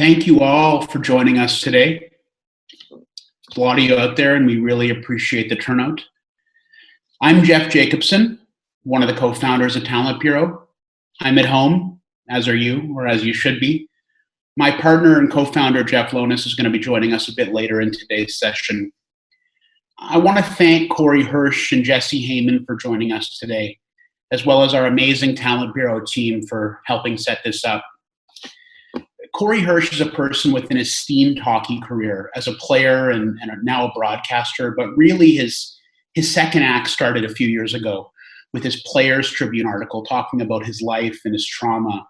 Thank you all for joining us today. There's a lot of you out there, and we really appreciate the turnout. I'm Jeff Jacobson, one of the co-founders of Talent Bureau. I'm at home, as are you, or as you should be. My partner and co-founder, Jeff Lonis, is going to be joining us a bit later in today's session. I want to thank Corey Hirsch and Jesse Hayman for joining us today, as well as our amazing Talent Bureau team for helping set this up. Corey Hirsch is a person with an esteemed hockey career as a player and now a broadcaster, but really his second act started a few years ago with his Players Tribune article talking about his life and his trauma.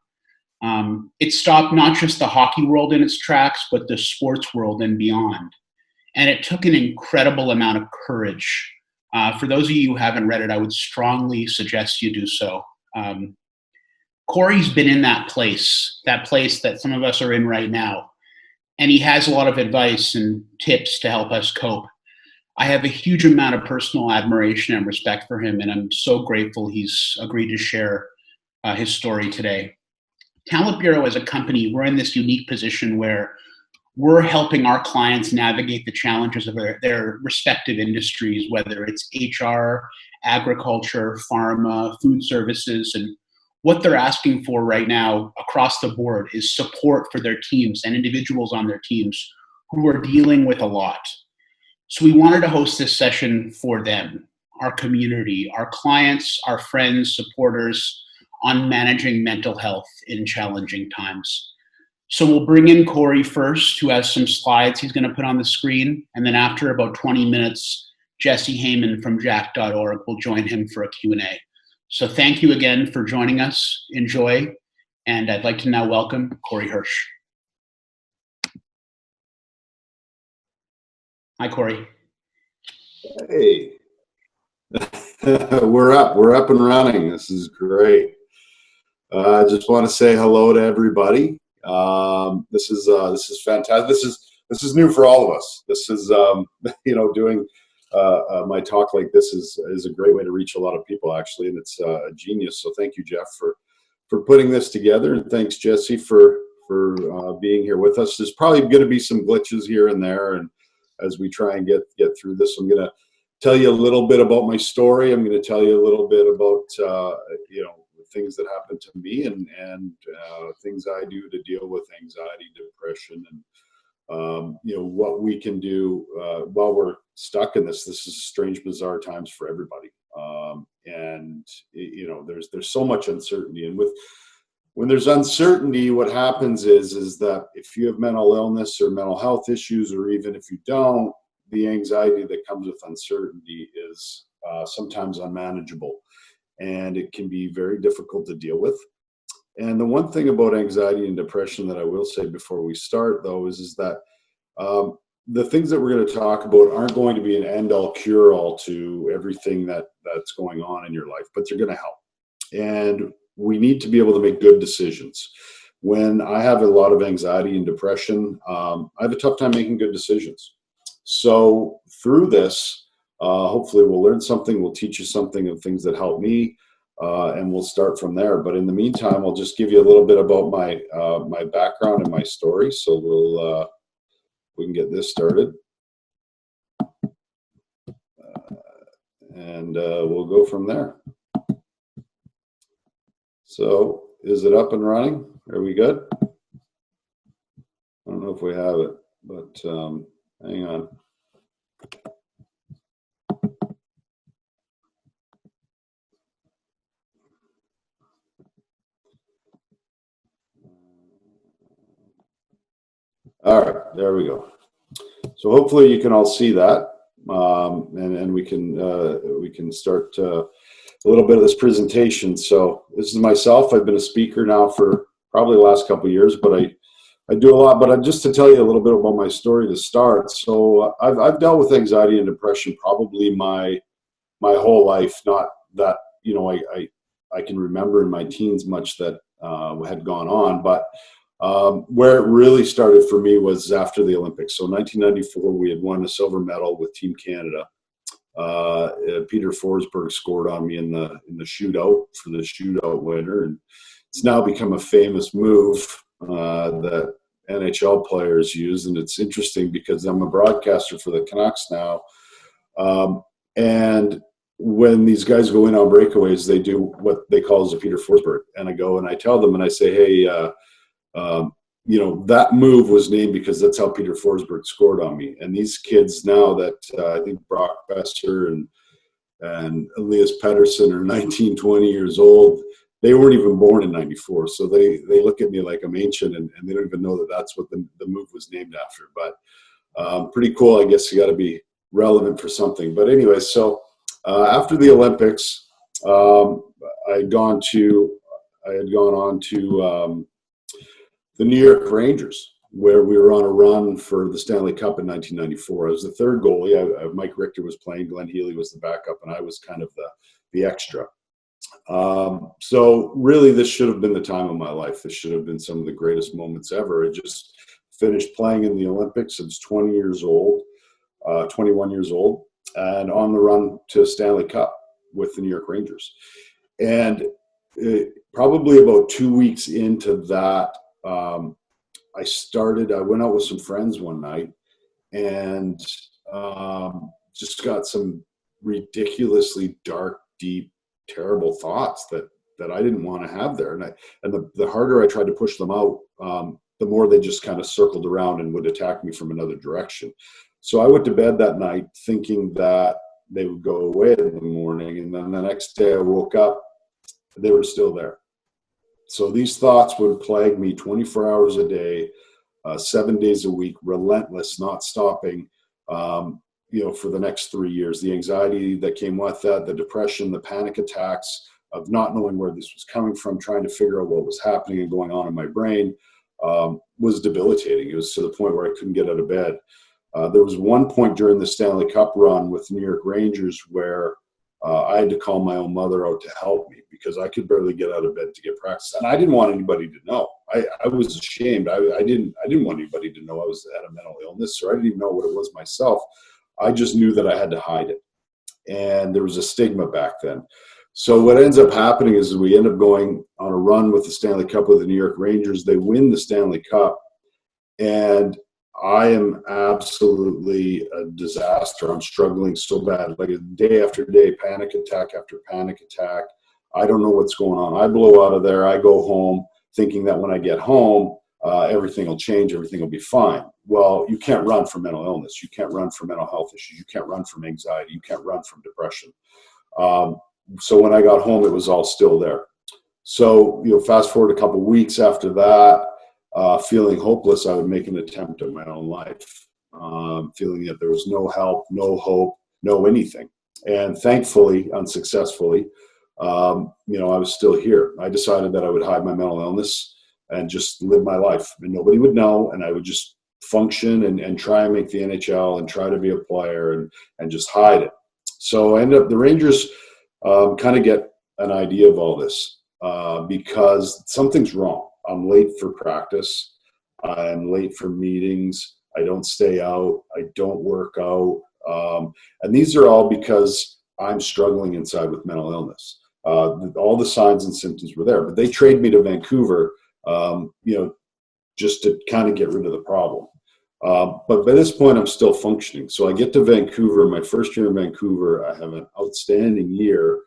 It stopped not just the hockey world in its tracks, but the sports world and beyond. And it took an incredible amount of courage. For those of you who haven't read it, I would strongly suggest you do so. Corey's been in that place that some of us are in right now. And he has a lot of advice and tips to help us cope. I have a huge amount of personal admiration and respect for him, and I'm so grateful he's agreed to share his story today. Talent Bureau as a company, we're in this unique position where we're helping our clients navigate the challenges of their respective industries, whether it's HR, agriculture, pharma, food services, and what they're asking for right now across the board is support for their teams and individuals on their teams who are dealing with a lot. So we wanted to host this session for them, our community, our clients, our friends, supporters on managing mental health in challenging times. So we'll bring in Corey first, who has some slides he's going to put on the screen. And then after about 20 minutes, Jesse Hayman from jack.org will join him for a Q&A. So thank you again for joining us. Enjoy. And I'd like to now welcome Corey Hirsch. Hi, Corey. Hey. We're up and running. This is great. I just want to say hello to everybody. This is fantastic. This is new for all of us. This is doing my talk like this is a great way to reach a lot of people, actually, and it's a genius. So thank you, Jeff, for putting this together, and thanks, Jesse, for being here with us. There's probably going to be some glitches here and there, and as we try and get through this, I'm going to tell you a little bit about my story. I'm going to tell you a little bit about things that happened to me and things I do to deal with anxiety, depression, and what we can do while we're stuck in this. This is strange, bizarre times for everybody. There's so much uncertainty. And when there's uncertainty, what happens is that if you have mental illness or mental health issues, or even if you don't, the anxiety that comes with uncertainty is sometimes unmanageable. And it can be very difficult to deal with. And the one thing about anxiety and depression that I will say before we start, though, is that the things that we're going to talk about aren't going to be an end-all, cure-all to everything that's going on in your life, but they're going to help. And we need to be able to make good decisions. When I have a lot of anxiety and depression, I have a tough time making good decisions. So through this, hopefully we'll learn something, we'll teach you something of things that help me, and we'll start from there. But in the meantime, I'll just give you a little bit about my background and my story. So we can get this started. And we'll go from there. So is it up and running? Are we good? I don't know if we have it, but hang on. All right, there we go. So hopefully you can all see that, and we can start a little bit of this presentation. So this is myself. I've been a speaker now for probably the last couple of years, but I do a lot. But just to tell you a little bit about my story to start. So I've dealt with anxiety and depression probably my whole life. Not that I can remember in my teens much that had gone on, but where it really started for me was after the Olympics. So 1994, we had won a silver medal with Team Canada. Peter Forsberg scored on me in the shootout for the shootout winner, and it's now become a famous move that NHL players use. And it's interesting because I'm a broadcaster for the Canucks now. And when these guys go in on breakaways, they do what they call as a Peter Forsberg. And I go and I tell them and I say, hey, that move was named because that's how Peter Forsberg scored on me. And these kids now that I think Brock Besser and Elias Pettersson are 19, 20 years old, they weren't even born in 94. So they look at me like I'm ancient and they don't even know that that's what the move was named after. But pretty cool. I guess you got to be relevant for something. But anyway, so after the Olympics, I had gone on to the New York Rangers, where we were on a run for the Stanley Cup in 1994. I was the third goalie. Mike Richter was playing. Glenn Healy was the backup, and I was kind of the extra. So really, this should have been the time of my life. This should have been some of the greatest moments ever. I just finished playing in the Olympics. I was 21 years old, and on the run to Stanley Cup with the New York Rangers. And probably about 2 weeks into that, I went out with some friends one night and just got some ridiculously dark, deep, terrible thoughts that I didn't want to have there. And the harder I tried to push them out, the more they just kind of circled around and would attack me from another direction. So I went to bed that night thinking that they would go away in the morning. And then the next day I woke up, they were still there. So these thoughts would plague me 24 hours a day, 7 days a week, relentless, not stopping, for the next 3 years. The anxiety that came with that, the depression, the panic attacks of not knowing where this was coming from, trying to figure out what was happening and going on in my brain was debilitating. It was to the point where I couldn't get out of bed. There was one point during the Stanley Cup run with the New York Rangers where I had to call my own mother out to help me because I could barely get out of bed to get practice. And I didn't want anybody to know. I was ashamed. I didn't want anybody to know I was had a mental illness, or I didn't even know what it was myself. I just knew that I had to hide it. And there was a stigma back then. So what ends up happening is we end up going on a run with the Stanley Cup with the New York Rangers. They win the Stanley Cup. And I am absolutely a disaster. I'm struggling so bad, like day after day, panic attack after panic attack. I don't know what's going on. I blow out of there. I go home thinking that when I get home, everything will change. Everything will be fine. Well, you can't run from mental illness. You can't run from mental health issues. You can't run from anxiety. You can't run from depression. So when I got home, it was all still there. So, fast forward a couple of weeks after that, feeling hopeless, I would make an attempt at my own life, feeling that there was no help, no hope, no anything. And thankfully, unsuccessfully, I was still here. I decided that I would hide my mental illness and just live my life, and nobody would know, and I would just function and try and make the NHL and try to be a player and just hide it. So I ended up, the Rangers kind of get an idea of all this because something's wrong. I'm late for practice. I'm late for meetings. I don't stay out. I don't work out. And these are all because I'm struggling inside with mental illness. All the signs and symptoms were there, but they traded me to Vancouver, just to kind of get rid of the problem. But by this point, I'm still functioning. So I get to Vancouver, my first year in Vancouver. I have an outstanding year.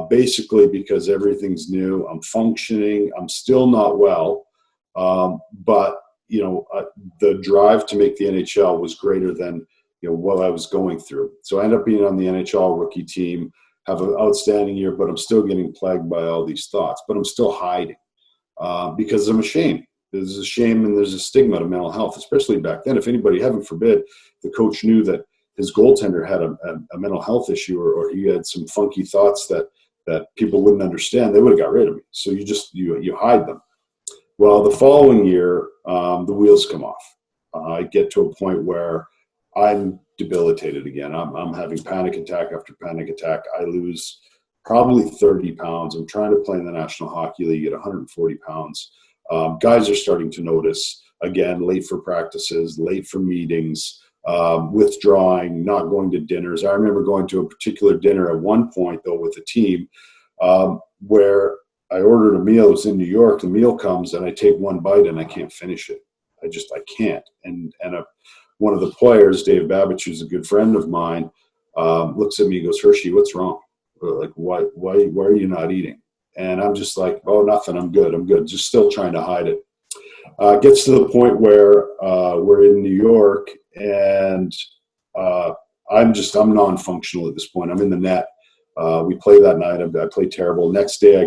Basically because everything's new. I'm functioning. I'm still not well. But the drive to make the NHL was greater than, what I was going through. So I ended up being on the NHL rookie team, have an outstanding year, but I'm still getting plagued by all these thoughts, but I'm still hiding, because I'm ashamed. There's a shame and there's a stigma to mental health, especially back then. If anybody, heaven forbid, the coach knew that his goaltender had a mental health issue or he had some funky thoughts that people wouldn't understand, they would have got rid of me. So you hide them. Well, the following year, the wheels come off. I get to a point where I'm debilitated again. I'm having panic attack after panic attack. I lose probably 30 pounds. I'm trying to play in the National Hockey League at 140 pounds. Guys are starting to notice, again, late for practices, late for meetings, withdrawing, not going to dinners. I remember going to a particular dinner at one point, though, with a team where I ordered a meal. It was in New York. The meal comes, and I take one bite, and I can't finish it. I can't. And one of the players, Dave Babbage, who's a good friend of mine, looks at me and goes, Hershey, what's wrong? Like, why are you not eating? And I'm just like, oh, nothing. I'm good. Just still trying to hide it. Gets to the point where we're in New York, and I'm non-functional at this point. I'm in the net. We play that night. I play terrible. Next day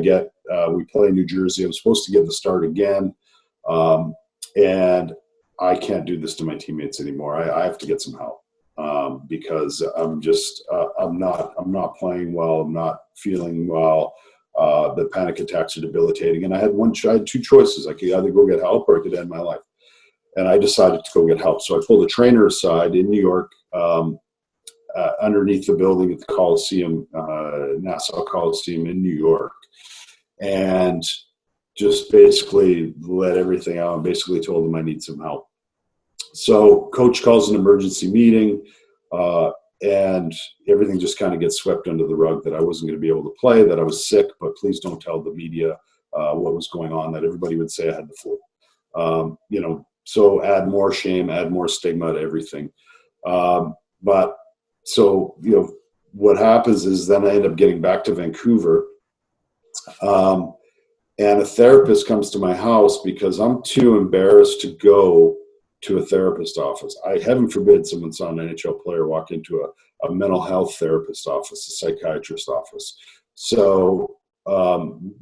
we play New Jersey. I'm supposed to get the start again. And I can't do this to my teammates anymore. I have to get some help. Because I'm not playing well. I'm not feeling well. The panic attacks are debilitating. And I had two choices. I could either go get help or I could end my life. And I decided to go get help. So I pulled a trainer aside in New York, underneath the building at the Coliseum, Nassau Coliseum in New York, and just basically let everything out and basically told him I need some help. So coach calls an emergency meeting, and everything just kind of gets swept under the rug that I wasn't going to be able to play, that I was sick, but please don't tell the media what was going on, that everybody would say I had the flu. So add more shame, add more stigma to everything. But what happens is then I end up getting back to Vancouver, and a therapist comes to my house because I'm too embarrassed to go to a therapist office. Heaven forbid someone saw an NHL player walk into a mental health therapist office, a psychiatrist office. So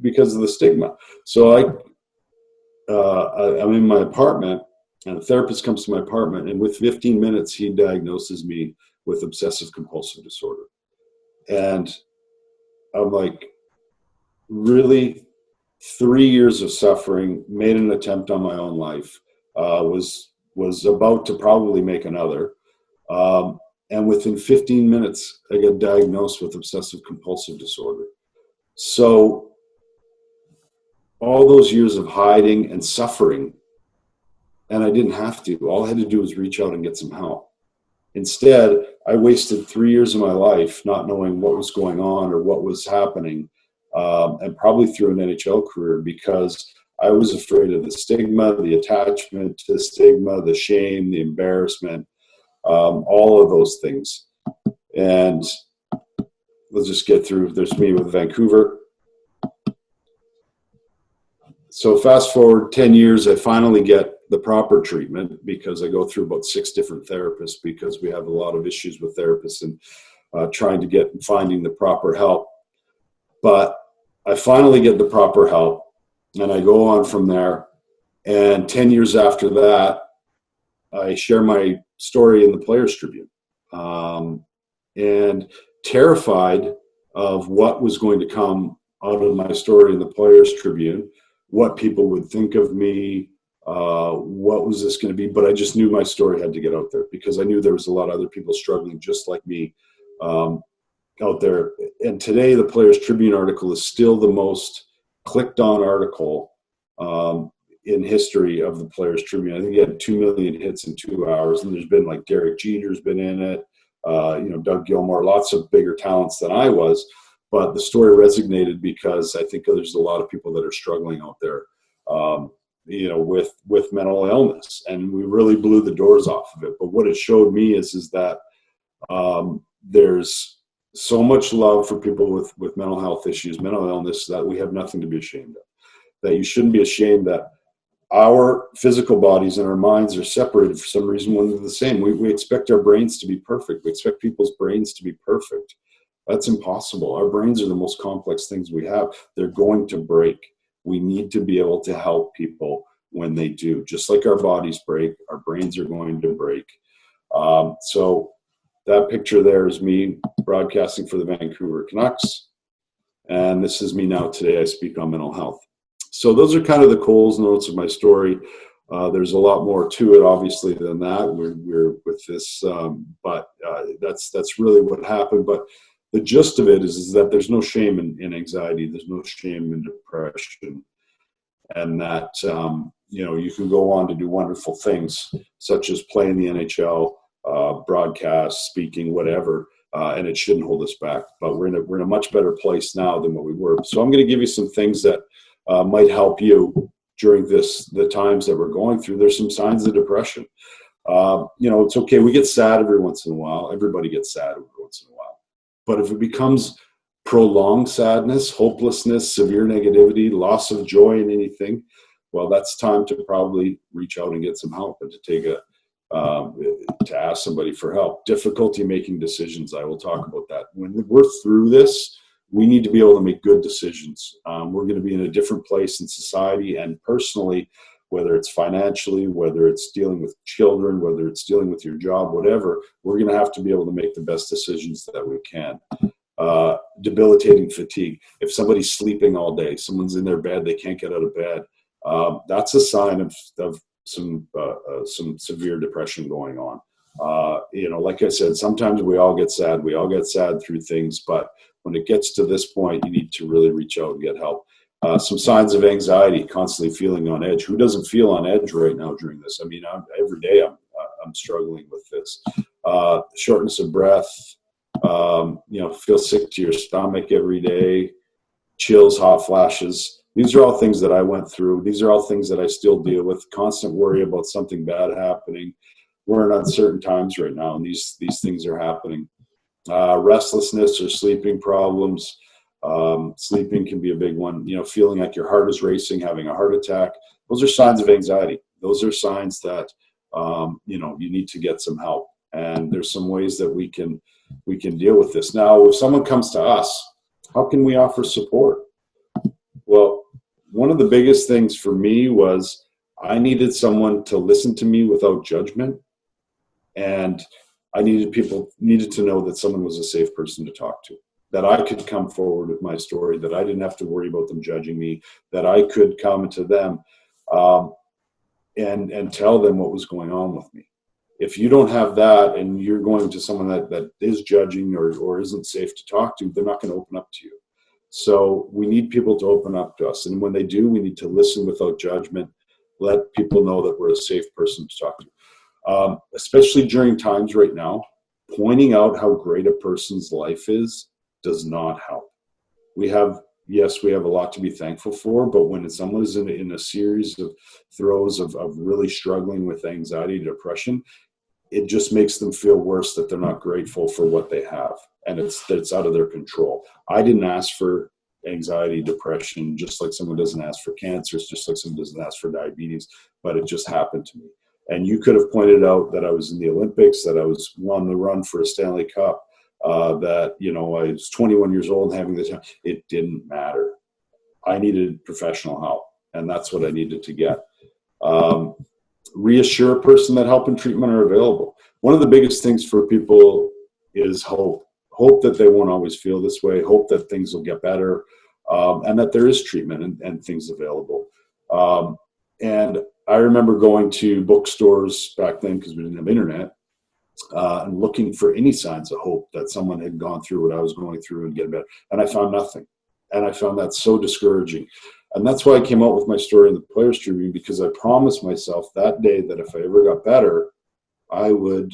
because of the stigma. So I'm in my apartment, and a therapist comes to my apartment, and with 15 minutes, he diagnoses me with obsessive compulsive disorder. And I'm like, really? 3 years of suffering, made an attempt on my own life, was about to probably make another. And within 15 minutes, I got diagnosed with obsessive compulsive disorder. So all those years of hiding and suffering, and I didn't have to. All I had to do was reach out and get some help. Instead, I wasted 3 years of my life not knowing what was going on or what was happening, and probably through an NHL career, because I was afraid of the stigma, the attachment to the stigma, the shame, the embarrassment, all of those things. And let's just get through. There's me with Vancouver. So fast forward 10 years, I finally get the proper treatment because I go through about 6 different therapists because we have a lot of issues with therapists and finding the proper help. But I finally get the proper help, and I go on from there. And 10 years after that, I share my story in the Players Tribune, and terrified of what was going to come out of my story in the Players Tribune, what people would think of me, what was this going to be. But I just knew my story had to get out there because I knew there was a lot of other people struggling just like me out there. And today, the Players Tribune article is still the most clicked on article in history of the Players Tribune. I think it had 2 million hits in 2 hours, and there's been like Derek Jeter's been in it, Doug Gilmour, lots of bigger talents than I was. But the story resonated because I think there's a lot of people that are struggling out there, with mental illness, and we really blew the doors off of it. But what it showed me is that there's so much love for people with mental health issues, mental illness, that we have nothing to be ashamed of. That you shouldn't be ashamed that our physical bodies and our minds are separated for some reason when they're the same. We expect our brains to be perfect. We expect people's brains to be perfect. That's impossible. Our brains are the most complex things we have. They're going to break. We need to be able to help people when they do. Just like our bodies break, our brains are going to break. So that picture there is me broadcasting for the Vancouver Canucks. And this is me now today. I speak on mental health. So those are kind of the Coles notes of my story. There's a lot more to it, obviously, than that. We're with this, but that's really what happened. But the gist of it is that there's no shame in anxiety. There's no shame in depression. And that, you can go on to do wonderful things, such as play in the NHL, broadcast, speaking, whatever, and it shouldn't hold us back. But we're in a much better place now than what we were. So I'm going to give you some things that might help you during the times that we're going through, there's some signs of depression. It's okay. We get sad every once in a while. Everybody gets sad every once in a while. But if it becomes prolonged sadness, hopelessness, severe negativity, loss of joy in anything, well, that's time to probably reach out and get some help, and to ask somebody for help. Difficulty making decisions. I will talk about that. When we're through this, we need to be able to make good decisions. We're going to be in a different place in society and personally, whether it's financially, whether it's dealing with children, whether it's dealing with your job, whatever, we're going to have to be able to make the best decisions that we can. Debilitating fatigue. If somebody's sleeping all day, someone's in their bed, they can't get out of bed, that's a sign of some severe depression going on. Like I said, sometimes we all get sad. We all get sad through things, but when it gets to this point, you need to really reach out and get help. Some signs of anxiety, constantly feeling on edge. Who doesn't feel on edge right now during this? I mean, every day I'm struggling with this. Shortness of breath, feel sick to your stomach every day, chills, hot flashes. These are all things that I went through. These are all things that I still deal with. Constant worry about something bad happening. We're in uncertain times right now, and these things are happening. Restlessness or sleeping problems. Sleeping can be a big one. Feeling like your heart is racing, having a heart attack. Those are signs of anxiety. Those are signs that you need to get some help. And there's some ways that we can deal with this. Now, if someone comes to us, how can we offer support? Well, one of the biggest things for me was I needed someone to listen to me without judgment, and I needed to know that someone was a safe person to talk to, that I could come forward with my story, that I didn't have to worry about them judging me, that I could come to them and tell them what was going on with me. If you don't have that and you're going to someone that is judging or isn't safe to talk to, they're not going to open up to you. So we need people to open up to us. And when they do, we need to listen without judgment, let people know that we're a safe person to talk to. Especially during times right now, pointing out how great a person's life is does not help. We have a lot to be thankful for, but when someone is in a series of throes of really struggling with anxiety, depression, it just makes them feel worse that they're not grateful for what they have, and it's out of their control. I didn't ask for anxiety, depression, just like someone doesn't ask for cancer, just like someone doesn't ask for diabetes, but it just happened to me. And you could have pointed out that I was in the Olympics, that I was on the run for a Stanley Cup, that I was 21 years old and having this. It didn't matter. I needed professional help, and that's what I needed to get. Reassure a person that help and treatment are available. One of the biggest things for people is hope. Hope that they won't always feel this way. Hope that things will get better, and that there is treatment and things available. And I remember going to bookstores back then, because we didn't have internet, and looking for any signs of hope that someone had gone through what I was going through and get better. And I found nothing. And I found that so discouraging. And that's why I came out with my story in the Players Tribune, because I promised myself that day that if I ever got better, I would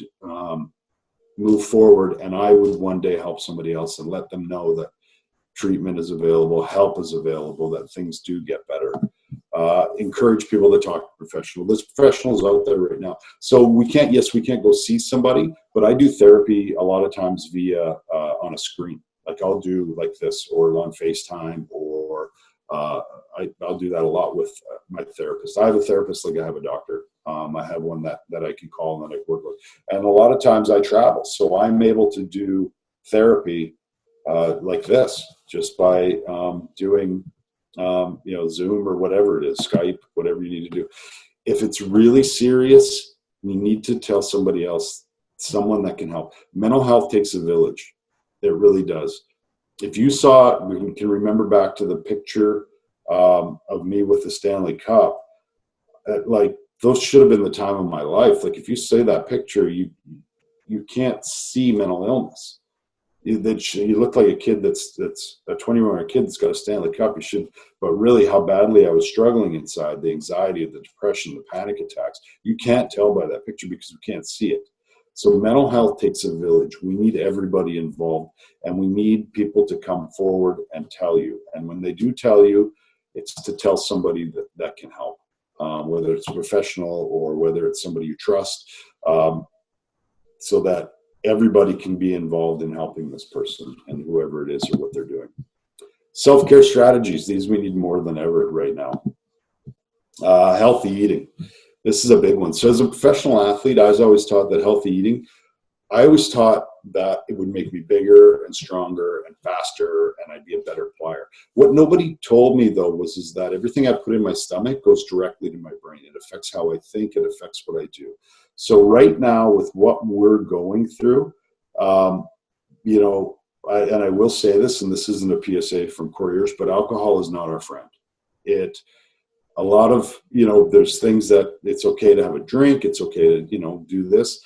move forward and I would one day help somebody else and let them know that treatment is available, help is available, that things do get better. Encourage people to talk to professionals. There's professionals out there right now. So we can't go see somebody, but I do therapy a lot of times via on a screen. Like I'll do like this, or on FaceTime, or I'll do that a lot with my therapist. I have a therapist like I have a doctor. I have one that I can call and that I work with. And a lot of times I travel, so I'm able to do therapy like this, just by doing Zoom or whatever it is, Skype, whatever you need to do. If it's really serious, you need to tell somebody else, someone that can help. Mental health takes a village. It really does. If you saw, we can remember back to the picture of me with the Stanley Cup, like those should have been the time of my life. Like if you say that picture, you can't see mental illness. You look like a kid that's a 21-year-old kid that's got a Stanley Cup. You should, but really how badly I was struggling inside, the anxiety, the depression, the panic attacks, you can't tell by that picture because you can't see it. So mental health takes a village. We need everybody involved, and we need people to come forward and tell you. And when they do tell you, It's to tell somebody that can help, whether it's a professional or whether it's somebody you trust, so that everybody can be involved in helping this person and whoever it is or what they're doing. Self-care strategies, these we need more than ever right now. Healthy eating. This is a big one. So as a professional athlete, I was always taught that healthy eating, I always taught that it would make me bigger and stronger and faster, and I'd be a better player. What nobody told me, though, is that everything I put in my stomach goes directly to my brain. It affects how I think. It affects what I do. So right now, with what we're going through, you know, and I will say this, and this isn't a PSA from Hirsch, but alcohol is not our friend. A lot of, you know, there's things that it's okay to have a drink. It's okay to, you know, do this.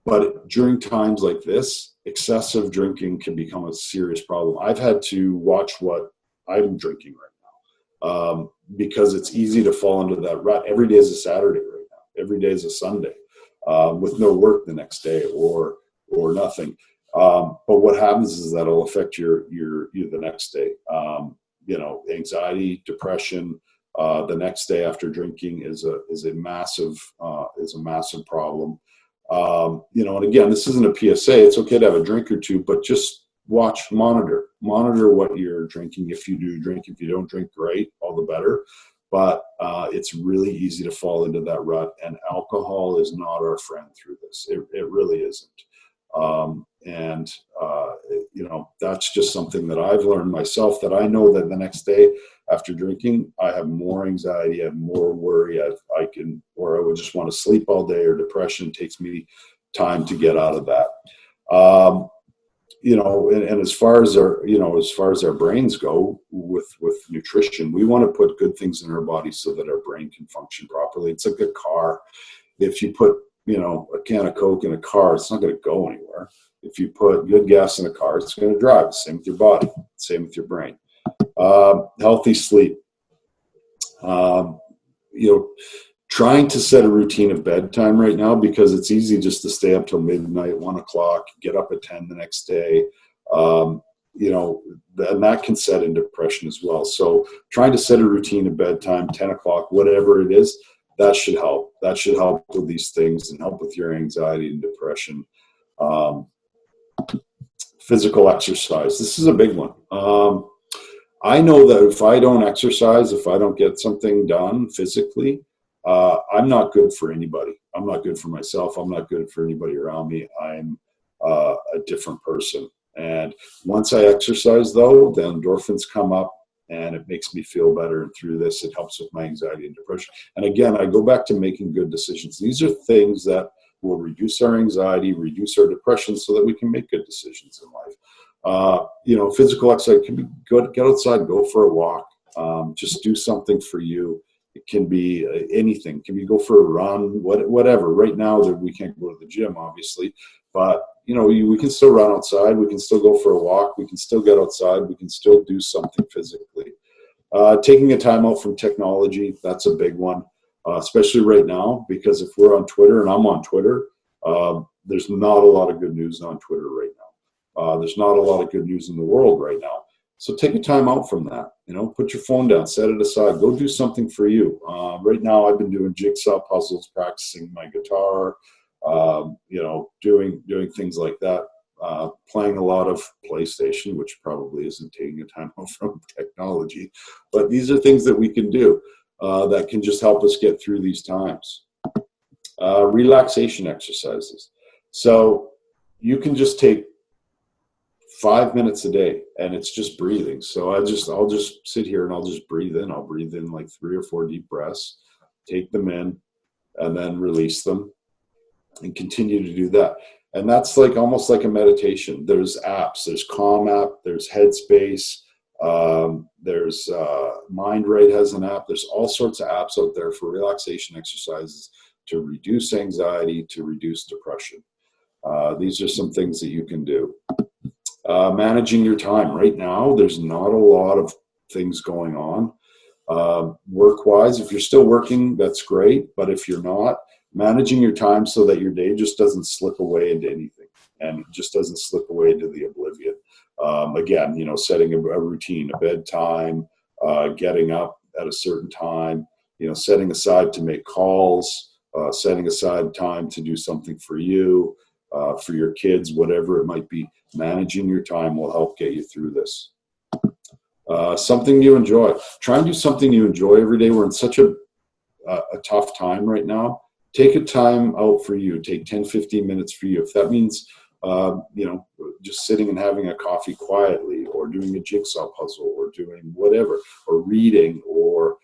But during times like this, excessive drinking can become a serious problem. I've had to watch what I'm drinking right now, because it's easy to fall into that rut. Every day is a Saturday right now. Every day is a Sunday, with no work the next day or nothing. But what happens is that it'll affect you the next day. You know, anxiety, depression. The next day after drinking is a massive problem. You know, and again, this isn't a PSA. It's okay to have a drink or two, but just monitor what you're drinking. If you do drink, if you don't drink, great, all the better. But it's really easy to fall into that rut, and alcohol is not our friend through this. It really isn't. You know, that's just something that I've learned myself, that I know that the next day after drinking, I have more anxiety, I have more worry, I would just want to sleep all day, or depression takes me time to get out of that. You know, and as far as our brains go with nutrition, we want to put good things in our body so that our brain can function properly. It's like a car. If you put, you know, a can of Coke in a car, it's not going to go anywhere. If you put good gas in a car, it's going to drive. Same with your body, same with your brain. Healthy sleep. You know, trying to set a routine of bedtime right now, because it's easy just to stay up till midnight, 1 o'clock, get up at 10 the next day. You know, and that can set in depression as well. So trying to set a routine of bedtime, 10 o'clock, whatever it is, that should help. That should help with these things and help with your anxiety and depression. Physical exercise. This is a big one. I know that if I don't exercise, if I don't get something done physically, I'm not good for anybody. I'm not good for myself. I'm not good for anybody around me. I'm a different person. And once I exercise, though, the endorphins come up, and it makes me feel better. And through this, it helps with my anxiety and depression. And again, I go back to making good decisions. These are things that will reduce our anxiety, reduce our depression, so that we can make good decisions in life. You know, physical exercise can be good. Get outside, go for a walk. Just do something for you. It can be anything. Can we go for a run? Whatever. Right now, that we can't go to the gym, obviously, but you know, we can still run outside. We can still go for a walk. We can still get outside. We can still do something physically. Taking a time out from technology, that's a big one, especially right now, because if we're on Twitter, and I'm on Twitter, there's not a lot of good news on Twitter right now. There's not a lot of good news in the world right now. So take a time out from that. You know, put your phone down, set it aside, go do something for you. Right now, I've been doing jigsaw puzzles, practicing my guitar, you know, doing things like that, playing a lot of PlayStation, which probably isn't taking a time out from technology. But these are things that we can do that can just help us get through these times. Relaxation exercises. So you can just take 5 minutes a day, and it's just breathing. So I'll just sit here and I'll just breathe in. I'll breathe in like 3 or 4 deep breaths, take them in, and then release them, and continue to do that. And that's like almost like a meditation. There's apps. There's Calm app. There's Headspace. There's MindRight has an app. There's all sorts of apps out there for relaxation exercises to reduce anxiety, to reduce depression. These are some things that you can do. Managing your time. Right now, there's not a lot of things going on. Work-wise, if you're still working, that's great. But if you're not, managing your time so that your day just doesn't slip away into anything, and just doesn't slip away into the oblivion. Again, you know, setting a routine, a bedtime, getting up, at a certain time, setting aside to make calls, setting aside time to do something for you, for your kids, whatever it might be. Managing your time will help get you through this. Something you enjoy. Try and do something you enjoy every day. We're in such a tough time right now. Take a time out for you. Take 10, 15 minutes for you. If that means, just sitting and having a coffee quietly, or doing a jigsaw puzzle, or doing whatever, or reading, or,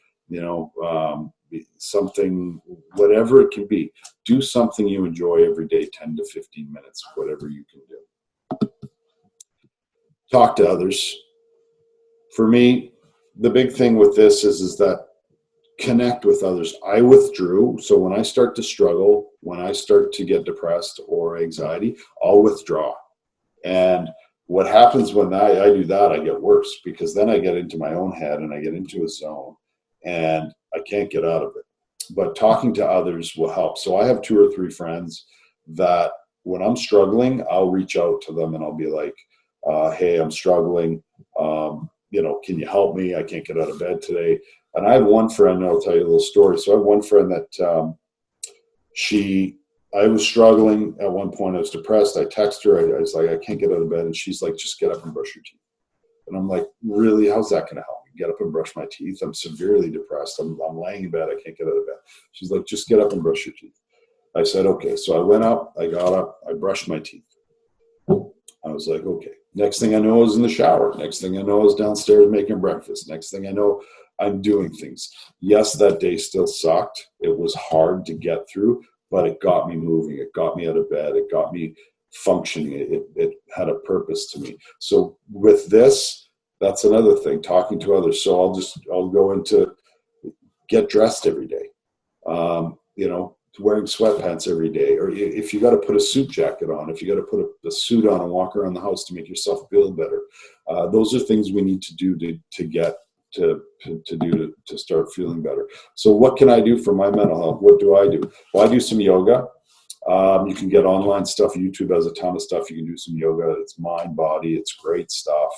something, whatever it can be. Do something you enjoy every day, 10 to 15 minutes, whatever you can do. Talk to others. For me, the big thing with this is that connect with others. I withdrew. So when I start to struggle, when I start to get depressed or anxiety, I'll withdraw. And what happens when I do that, I get worse, because then I get into my own head and I get into a zone and I can't get out of it. But talking to others will help. So I have 2 or 3 friends that when I'm struggling, I'll reach out to them and I'll be like, hey, I'm struggling. Can you help me? I can't get out of bed today. And I have one friend, and I'll tell you a little story. So I have one friend that I was struggling at one point. I was depressed. I texted her. I was like, I can't get out of bed. And she's like, just get up and brush your teeth. And I'm like, really? How's that going to help me? Get up and brush my teeth? I'm severely depressed. I'm laying in bed. I can't get out of bed. She's like, just get up and brush your teeth. I said, okay. So I went up. I got up. I brushed my teeth. I was like, okay. Next thing I know, I was in the shower. Next thing I know, I was downstairs making breakfast. Next thing I know, I'm doing things. Yes, that day still sucked. It was hard to get through, but it got me moving. It got me out of bed. It got me functioning. It had a purpose to me. So with this, that's another thing, talking to others. So I'll go into get dressed every day. Wearing sweatpants every day, or if you got to put a suit jacket on, if you got to put a suit on and walk around the house to make yourself feel better. Those are things we need to do to get to start feeling better. So what can I do for my mental health? What do I do? Well, I do some yoga. You can get online stuff. YouTube has a ton of stuff. You can do some yoga. It's mind, body. It's great stuff.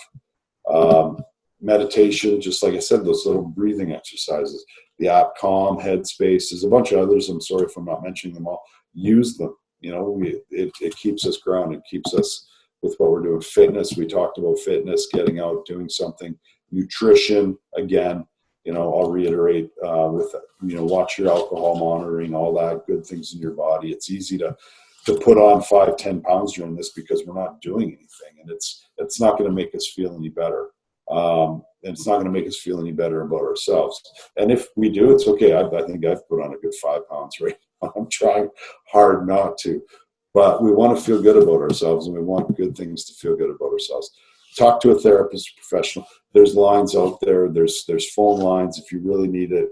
Meditation, just like I said, those little breathing exercises. The app Calm, Headspace, there's a bunch of others. I'm sorry if I'm not mentioning them all. Use them. It keeps us grounded, keeps us with what we're doing. Fitness, we talked about fitness, getting out, doing something. Nutrition, again, I'll reiterate with, watch your alcohol monitoring, all that, good things in your body. It's easy to put on 5-10 pounds during this because we're not doing anything, and it's not going to make us feel any better. And it's not going to make us feel any better about ourselves. And if we do, it's okay. I think I've put on a good 5 pounds right now. I'm trying hard not to. But we want to feel good about ourselves, and we want good things to feel good about ourselves. Talk to a therapist, a professional. There's lines out there. There's phone lines if you really need it.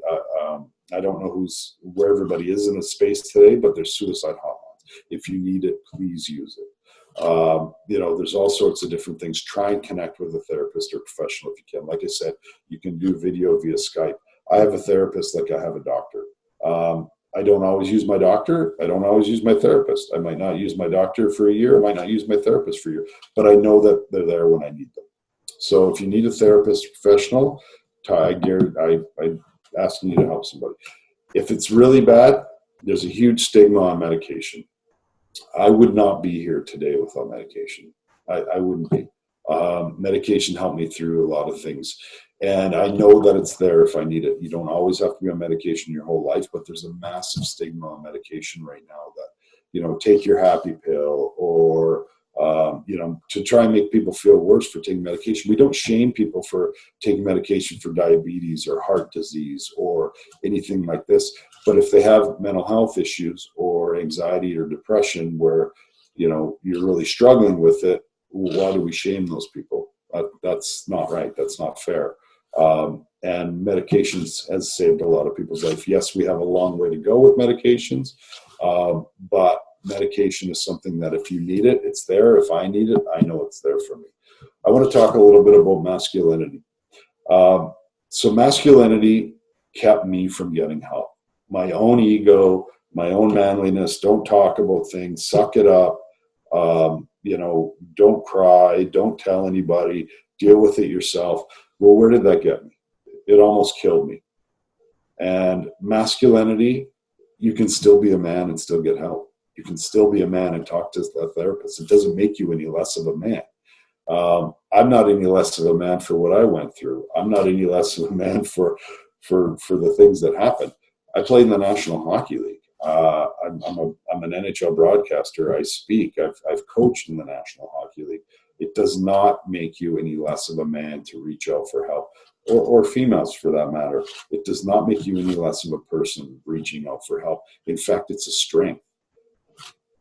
I don't know where everybody is in a space today, but there's suicide hotlines. If you need it, please use it. There's all sorts of different things. Try and connect with a therapist or professional if you can. Like I said, you can do video via Skype. I have a therapist like I have a doctor. I don't always use my doctor. I don't always use my therapist. I might not use my doctor for a year. I might not use my therapist for a year, but I know that they're there when I need them. So if you need a therapist or professional, I'm asking you to help somebody. If it's really bad, there's a huge stigma on medication. I would not be here today without medication. I wouldn't be. Medication helped me through a lot of things. And I know that it's there if I need it. You don't always have to be on medication your whole life, but there's a massive stigma on medication right now that, take your happy pill or, to try and make people feel worse for taking medication. We don't shame people for taking medication for diabetes or heart disease or anything like this. But if they have mental health issues or anxiety or depression where, you're really struggling with it, why do we shame those people? That's not right. That's not fair. And medications has saved a lot of people's life. Yes, we have a long way to go with medications, but medication is something that if you need it, it's there. If I need it, I know it's there for me. I want to talk a little bit about masculinity. So masculinity kept me from getting help. My own ego, my own manliness, don't talk about things, suck it up, don't cry, don't tell anybody, deal with it yourself. Well, where did that get me? It almost killed me. And masculinity, you can still be a man and still get help. You can still be a man and talk to a therapist. It doesn't make you any less of a man. I'm not any less of a man for what I went through. I'm not any less of a man for the things that happened. I played in the National Hockey League. I'm an NHL broadcaster. I speak. I've coached in the National Hockey League. It does not make you any less of a man to reach out for help, or females for that matter. It does not make you any less of a person reaching out for help. In fact, it's a strength.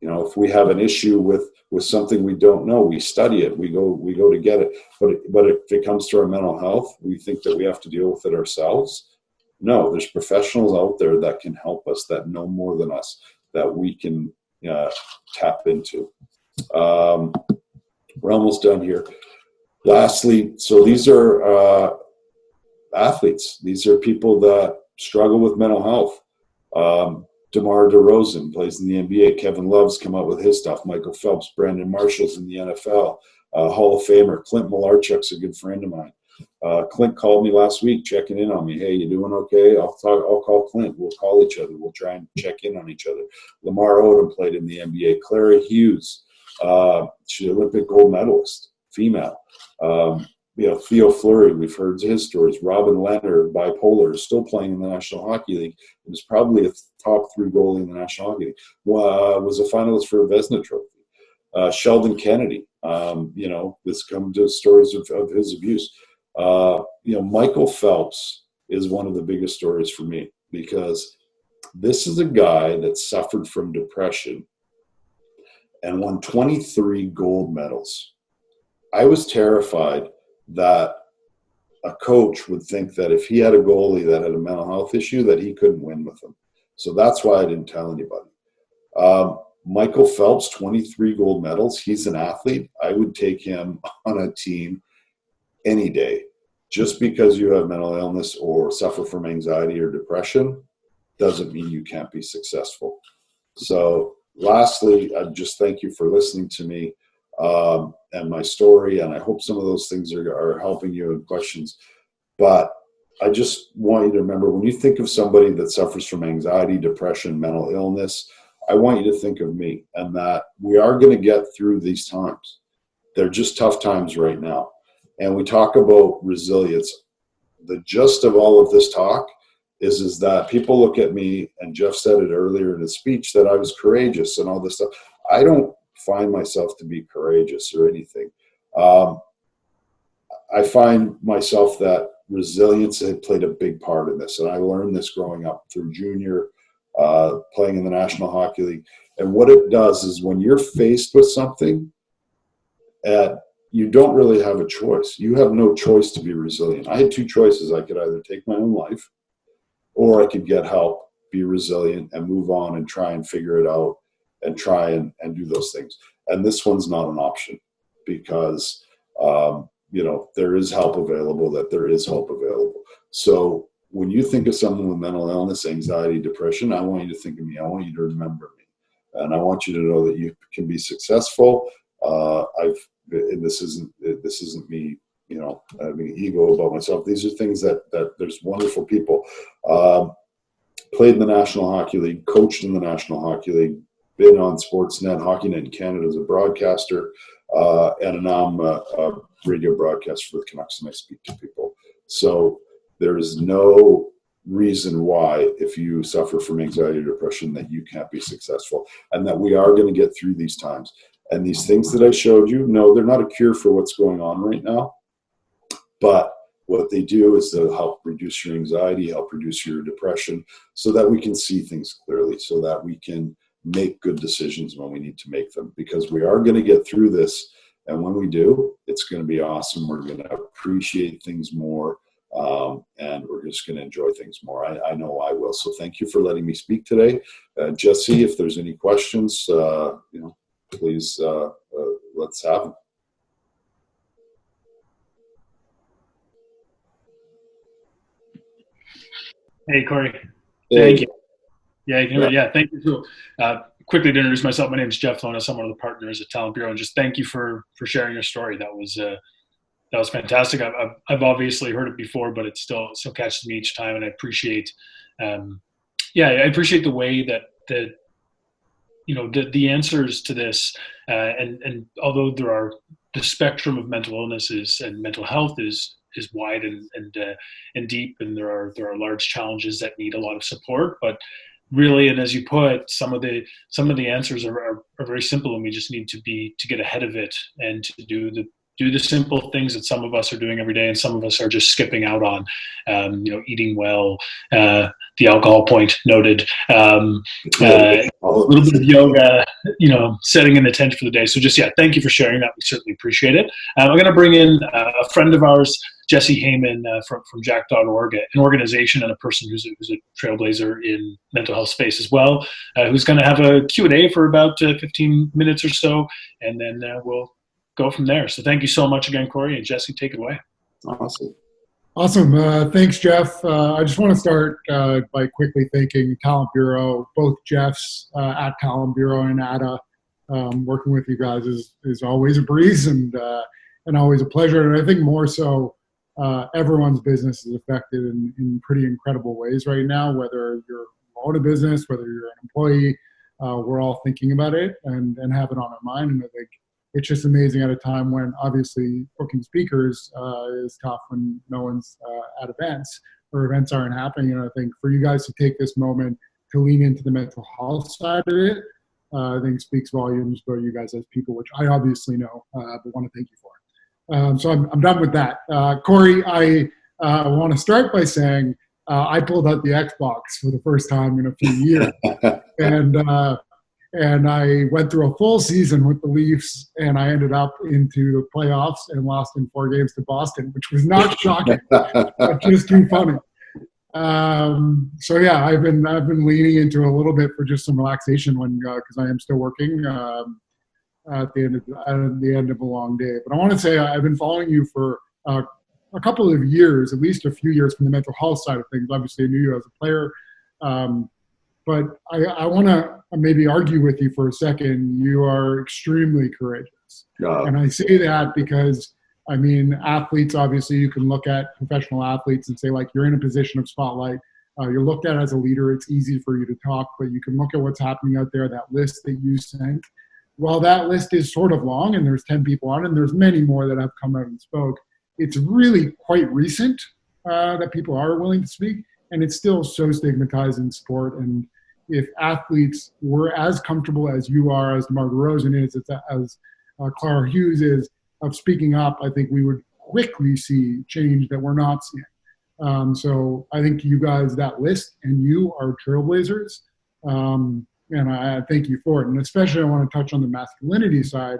You know, if we have an issue with something we don't know, we study it. We go to get it. But if it comes to our mental health, we think that we have to deal with it ourselves. No, there's professionals out there that can help us, that know more than us, that we can tap into. We're almost done here. Lastly, so these are athletes. These are people that struggle with mental health. DeMar DeRozan plays in the NBA. Kevin Love's come out with his stuff. Michael Phelps, Brandon Marshall's in the NFL. Hall of Famer Clint Malarchuk's a good friend of mine. Clint called me last week checking in on me. Hey, you doing okay? I'll call Clint. We'll call each other. We'll try and check in on each other. Lamar Odom played in the NBA. Clara Hughes, she's an Olympic gold medalist, female. Theo Fleury, we've heard his stories. Robin Leonard, bipolar, is still playing in the National Hockey League. He was probably a top 3 goalie in the National Hockey League. Was a finalist for a Vezina Trophy. Sheldon Kennedy, this come to stories of his abuse. Michael Phelps is one of the biggest stories for me, because this is a guy that suffered from depression and won 23 gold medals. I was terrified that a coach would think that if he had a goalie that had a mental health issue, that he couldn't win with him. So that's why I didn't tell anybody. Michael Phelps, 23 gold medals. He's an athlete. I would take him on a team any day. Just because you have mental illness or suffer from anxiety or depression doesn't mean you can't be successful. So lastly, I just thank you for listening to me and my story. And I hope some of those things are helping you in questions. But I just want you to remember, when you think of somebody that suffers from anxiety, depression, mental illness, I want you to think of me, and that we are going to get through these times. They're just tough times right now. And we talk about resilience. The gist of all of this talk is that people look at me, and Jeff said it earlier in his speech, that I was courageous and all this stuff. I don't find myself to be courageous or anything. I find myself that resilience had played a big part in this. And I learned this growing up through junior, playing in the National Hockey League. And what it does is, when you're faced with something, you don't really have a choice. You have no choice to be resilient. I had 2 choices. I could either take my own life, or I could get help, be resilient, and move on and try and figure it out and try and do those things. And this one's not an option, because, there is help available, that there is hope available. So when you think of someone with mental illness, anxiety, depression, I want you to think of me. I want you to remember me. And I want you to know that you can be successful. This isn't me, having ego about myself. These are things that there's wonderful people. Played in the National Hockey League, coached in the National Hockey League, been on Sportsnet, HockeyNet in Canada as a broadcaster, and now I'm a radio broadcaster for the Canucks, and I speak to people. So there is no reason why, if you suffer from anxiety or depression, that you can't be successful, and that we are going to get through these times. And these things that I showed you, no, they're not a cure for what's going on right now. But what they do is they'll help reduce your anxiety, help reduce your depression, so that we can see things clearly, so that we can make good decisions when we need to make them. Because we are going to get through this. And when we do, it's going to be awesome. We're going to appreciate things more. And we're just going to enjoy things more. I know I will. So thank you for letting me speak today. Jesse, if there's any questions, please, let's have them. Hey, Corey. Thank you. Yeah, thank you. So, quickly to introduce myself, my name is Jeff Lonas. I'm one of the partners at Talent Bureau, and just thank you for sharing your story. That was That was fantastic. I've obviously heard it before, but it still catches me each time, and I appreciate, I appreciate the way that the answers to this, and although the spectrum of mental illnesses and mental health is wide and deep, and there are large challenges that need a lot of support, but really, and as you put, some of the answers are very simple, and we just need to get ahead of it and to do the simple things that some of us are doing every day and some of us are just skipping out on. Eating well, the alcohol point noted, a little bit of yoga, setting an intention for the day. So just, thank you for sharing that. We certainly appreciate it. I'm going to bring in a friend of ours, Jesse Hayman, from jack.org, an organization and a person who's a trailblazer in mental health space as well, who's going to have a Q&A for about 15 minutes or so, and then we'll go from there. So thank you so much again, Corey, and Jesse, take it away. Awesome. Thanks, Jeff. I just want to start by quickly thanking Talent Bureau, both Jeffs at Talent Bureau and ADA. Working with you guys is always a breeze and always a pleasure. And I think more so, everyone's business is affected in pretty incredible ways right now, whether you're own a business, whether you're an employee, we're all thinking about it and have it on our mind. And I think it's just amazing at a time when obviously booking speakers is tough when no one's at events or events aren't happening. And I think for you guys to take this moment to lean into the mental health side of it, I think speaks volumes about you guys as people, which I obviously know, but want to thank you for it. So I'm done with that. Corey, I want to start by saying I pulled out the Xbox for the first time in a few years. And I went through a full season with the Leafs, and I ended up into the playoffs and lost in 4 games to Boston, which was not shocking, but just too funny. I've been leaning into a little bit for just some relaxation because I am still working at the end of a long day. But I want to say I've been following you for a couple of years, at least a few years, from the mental health side of things. Obviously, I knew you as a player. But I want to maybe argue with you for a second. You are extremely courageous. And I say that because, athletes, obviously, you can look at professional athletes and say, like, you're in a position of spotlight. You're looked at as a leader. It's easy for you to talk, but you can look at what's happening out there, that list that you sent. While that list is sort of long and there's 10 people on it, and there's many more that have come out and spoke, it's really quite recent that people are willing to speak, and it's still so stigmatized in sport. And if athletes were as comfortable as you are, as DeMar DeRozan is, as Clara Hughes is, of speaking up, I think we would quickly see change that we're not seeing. So I think you guys, that list, and you are trailblazers, and I thank you for it. And especially I want to touch on the masculinity side.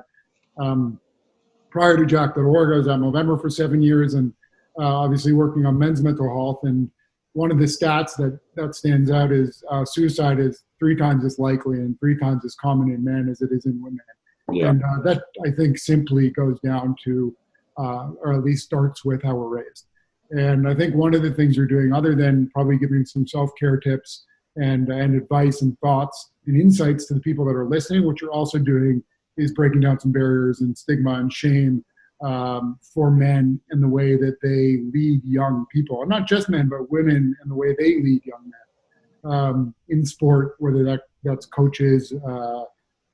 Prior to jack.org, I was at Movember for 7 years, and obviously working on men's mental health. And one of the stats that stands out is suicide is 3 times as likely and 3 times as common in men as it is in women. Yeah. And that, I think, simply goes down to, or at least starts with how we're raised. And I think one of the things you're doing, other than probably giving some self-care tips and advice and thoughts and insights to the people that are listening, what you're also doing is breaking down some barriers and stigma and shame for men and the way that they lead young people, and not just men, but women and the way they lead young men in sport, whether that's coaches,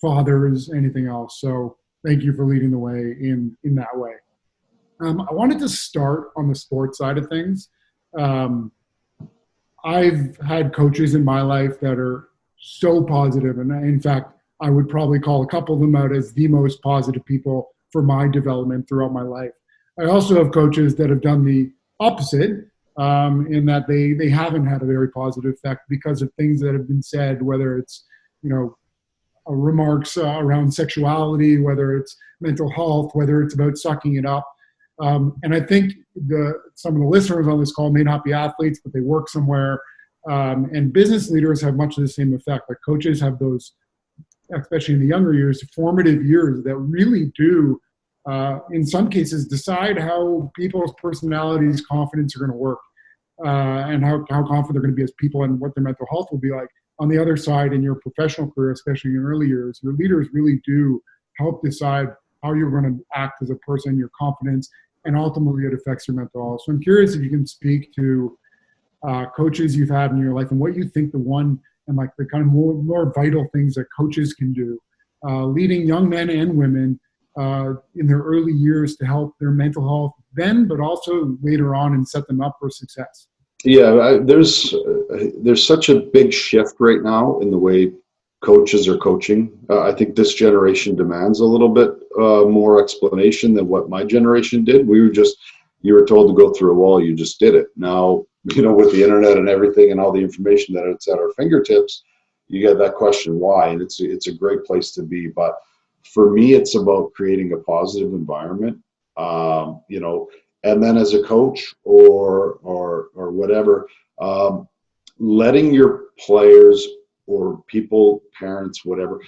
fathers, anything else. So thank you for leading the way in that way. I wanted to start on the sports side of things. I've had coaches in my life that are so positive, and in fact, I would probably call a couple of them out as the most positive people for my development throughout my life. I also have coaches that have done the opposite, in that they haven't had a very positive effect because of things that have been said, whether it's, remarks around sexuality, whether it's mental health, whether it's about sucking it up. And I think some of the listeners on this call may not be athletes, but they work somewhere. And business leaders have much of the same effect. Like coaches have those, especially in the younger years, formative years that really do, in some cases, decide how people's personalities, confidence are going to work, and how confident they're going to be as people and what their mental health will be like. On the other side, in your professional career, especially in early years, your leaders really do help decide how you're going to act as a person, your confidence, and ultimately it affects your mental health. So I'm curious if you can speak to coaches you've had in your life and what you think the one and like the kind of more vital things that coaches can do, leading young men and women in their early years to help their mental health then, but also later on and set them up for success. Yeah, there's such a big shift right now in the way coaches are coaching. I think this generation demands a little bit more explanation than what my generation did. You were told to go through a wall, you just did it. Now, with the internet and everything and all the information that it's at our fingertips, you get that question why, and it's a great place to be. But for me, it's about creating a positive environment, and then as a coach or whatever, letting your players or people, parents, whatever,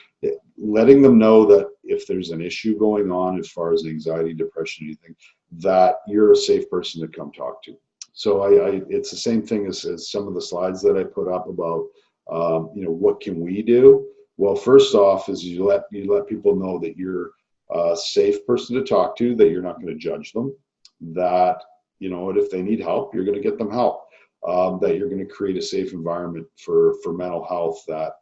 letting them know that if there's an issue going on as far as anxiety, depression, anything, that you're a safe person to come talk to. So it's the same thing as some of the slides that I put up about, what can we do? Well, first off is you let people know that you're a safe person to talk to, that you're not going to judge them, that, if they need help, you're going to get them help, that you're going to create a safe environment for mental health, that,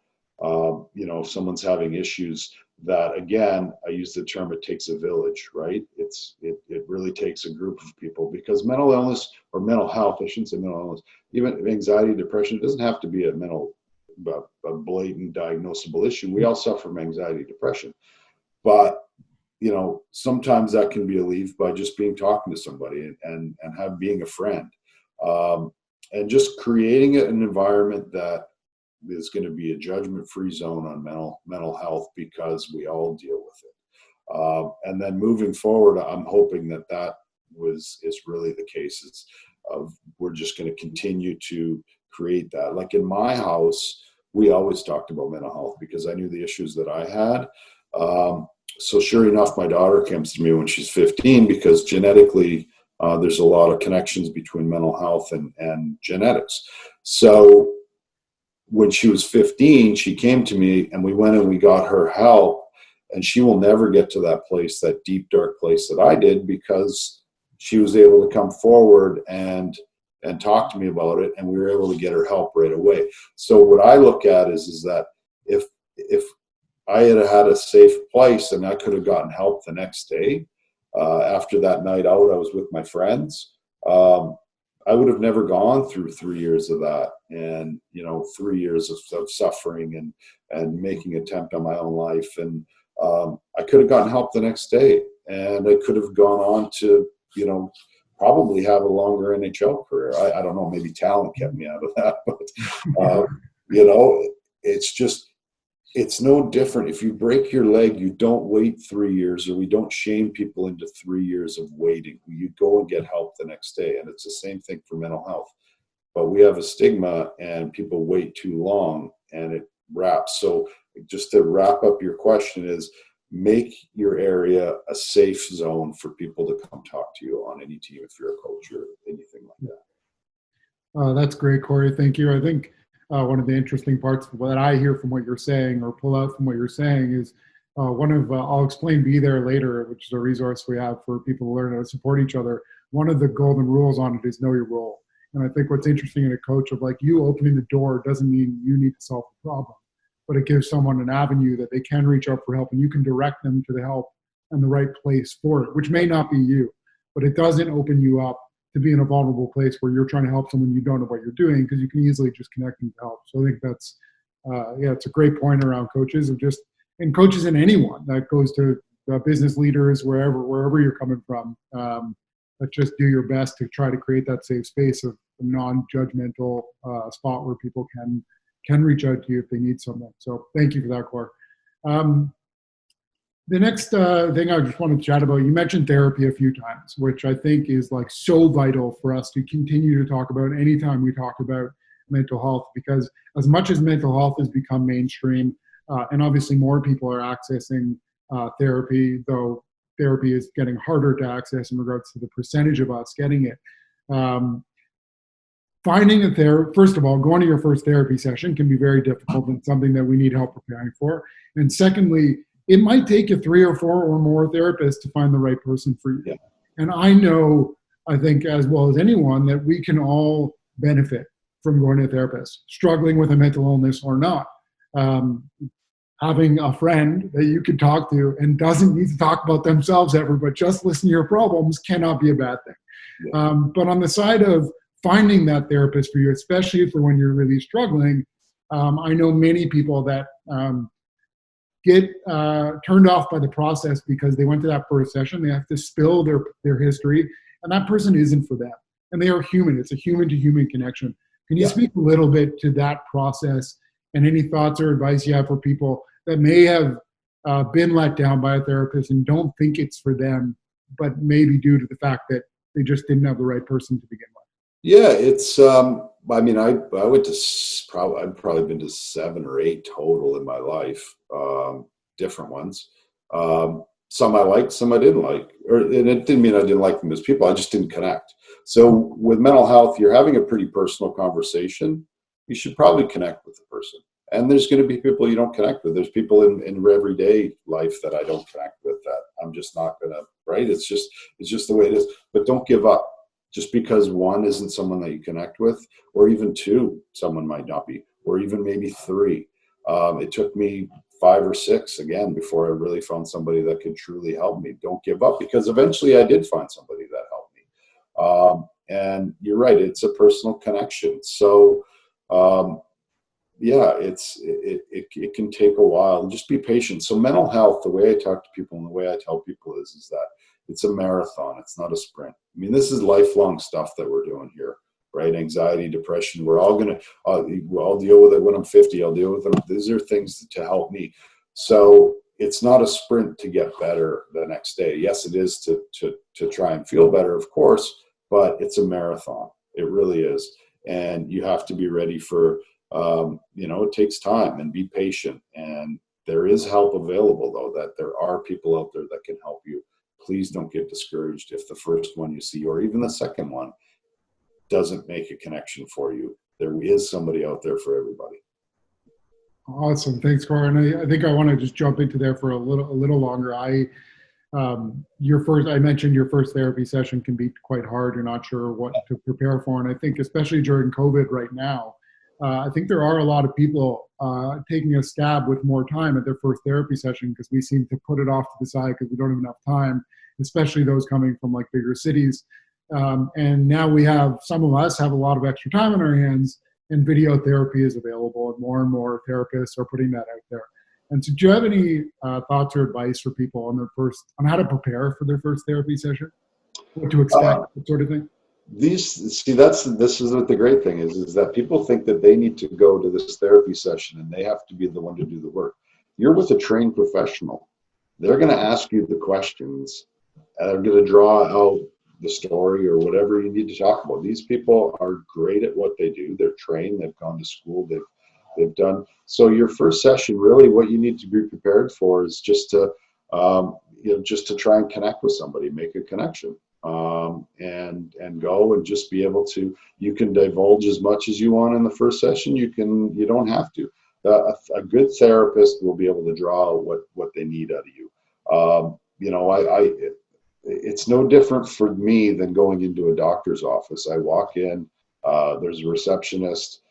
if someone's having issues, that again, I use the term, it takes a village, right? It really takes a group of people, because mental illness or mental health, I shouldn't say mental illness, even anxiety, depression, it doesn't have to be a blatant diagnosable issue. We all suffer from anxiety, depression, but sometimes that can be alleviated by just talking to somebody and being a friend, and just creating an environment that is going to be a judgment-free zone on mental health, because we all deal with it. And then moving forward, I'm hoping that is really the case. We're just going to continue to create that. Like in my house, we always talked about mental health because I knew the issues that I had. So sure enough, my daughter comes to me when she's 15, because genetically, there's a lot of connections between mental health and genetics. So when she was 15, she came to me and we went and we got her help, and she will never get to that place, that deep, dark place that I did, because she was able to come forward and talk to me about it, and we were able to get her help right away. So what I look at is that if I had had a safe place and I could have gotten help the next day, after that night out, I was with my friends, I would have never gone through 3 years of that, and 3 years of suffering and making an attempt on my own life. And I could have gotten help the next day, and I could have gone on to probably have a longer NHL career. I don't know, maybe talent kept me out of that, but it's no different. If you break your leg, you don't wait 3 years, or we don't shame people into 3 years of waiting. You go and get help the next day. And it's the same thing for mental health. But we have a stigma, and people wait too long, and it wraps. So just to wrap up your question is, make your area a safe zone for people to come talk to you on any team, if you're a coach or anything like that. That's great, Corey. Thank you. I think one of the interesting parts that I hear from what you're saying, or pull out from what you're saying, is I'll explain Be There Later, which is a resource we have for people to learn how to support each other. One of the golden rules on it is know your role. And I think what's interesting in a coach of like you opening the door doesn't mean you need to solve the problem, but it gives someone an avenue that they can reach out for help, and you can direct them to the help and the right place for it, which may not be you, but it doesn't open you up to be in a vulnerable place where you're trying to help someone you don't know what you're doing, because you can easily just connect them to help. So I think that's, it's a great point around coaches, and coaches and anyone that goes to business leaders, wherever you're coming from, but just do your best to try to create that safe space of a non-judgmental spot where people can reach out to you if they need something. So thank you for that, Cor. The next thing I just want to chat about, you mentioned therapy a few times, which I think is like so vital for us to continue to talk about anytime we talk about mental health, because as much as mental health has become mainstream, and obviously more people are accessing therapy, though therapy is getting harder to access in regards to the percentage of us getting it. Finding a therapist, first of all, going to your first therapy session can be very difficult and something that we need help preparing for. And secondly, it might take you 3 or 4 or more therapists to find the right person for you. Yeah. And I know, I think as well as anyone, that we can all benefit from going to a therapist, struggling with a mental illness or not. Having a friend that you can talk to and doesn't need to talk about themselves ever, but just listen to your problems cannot be a bad thing. Yeah. But on the side of finding that therapist for you, especially for when you're really struggling, I know many people that get turned off by the process because they went to that first session. They have to spill their history, and that person isn't for them. And they are human. It's a human-to-human connection. Can you speak a little bit to that process and any thoughts or advice you have for people that may have been let down by a therapist and don't think it's for them, but maybe due to the fact that they just didn't have the right person to begin with? Yeah, it's, I mean, I went to I've probably been to 7 or 8 total in my life, different ones. Some I liked, some I didn't like, and it didn't mean I didn't like them as people. I just didn't connect. So with mental health, you're having a pretty personal conversation. You should probably connect with the person. And there's going to be people you don't connect with. There's people in everyday life that I don't connect with that I'm just not going to, right? It's just the way it is. But don't give up. Just because 1 isn't someone that you connect with, or even 2, someone might not be, or even maybe 3. It took me 5 or 6 again before I really found somebody that could truly help me. Don't give up, because eventually I did find somebody that helped me. And you're right, it's a personal connection. So yeah, it can take a while. Just be patient. So mental health, the way I talk to people and the way I tell people is that it's a marathon. It's not a sprint. I mean, this is lifelong stuff that we're doing here, right? Anxiety, depression. We're all gonna. I'll deal with it when I'm 50. I'll deal with them. These are things to help me. So it's not a sprint to get better the next day. Yes, it is to try and feel better, of course, but it's a marathon. It really is, and you have to be ready for. It takes time, and be patient. And there is help available, though. That there are people out there that can help you. Please don't get discouraged if the first one you see, or even the second one, doesn't make a connection for you. There is somebody out there for everybody. Awesome. Thanks, Cora. And I think I want to just jump into there for a little longer. I mentioned your first therapy session can be quite hard. You're not sure what to prepare for. And I think especially during COVID right now, I think there are a lot of people taking a stab with more time at their first therapy session, because we seem to put it off to the side because we don't have enough time, especially those coming from like bigger cities. And now some of us have a lot of extra time on our hands, and video therapy is available, and more therapists are putting that out there. And so do you have any thoughts or advice for people on how to prepare for their first therapy session? What to expect, that sort of thing? This is what the great thing is that people think that they need to go to this therapy session and they have to be the one to do the work. You're with a trained professional. They're going to ask you the questions, and they're going to draw out the story or whatever you need to talk about. These people are great at what they do. They're trained. They've gone to school. They've done. So your first session, really, what you need to be prepared for is just to try and connect with somebody, make a connection. And go and just be able to, you can divulge as much as you want in the first session. You don't have to. A good therapist will be able to draw what they need out of you. It's no different for me than going into a doctor's office. I walk in, there's a receptionist,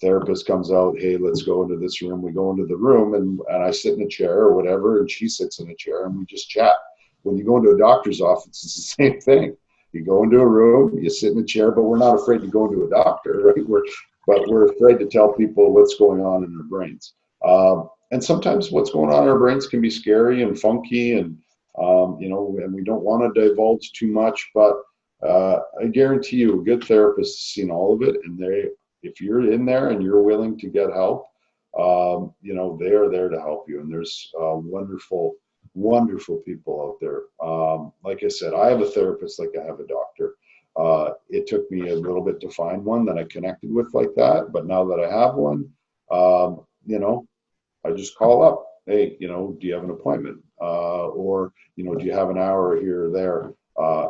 therapist comes out, hey, let's go into this room. We go into the room, and I sit in a chair or whatever, and she sits in a chair, and we just chat. When you go into a doctor's office, it's the same thing. You go into a room, you sit in a chair, but we're not afraid to go into a doctor, right? But we're afraid to tell people what's going on in their brains. And sometimes what's going on in our brains can be scary and funky, and and we don't want to divulge too much. But I guarantee you, a good therapist has seen all of it, and if you're in there and you're willing to get help, they are there to help you. And there's wonderful people out there. Like I said, I have a therapist like I have a doctor. It took me a little bit to find one that I connected with like that, but now that I have one, I just call up, hey, do you have an appointment? Or do you have an hour here or there?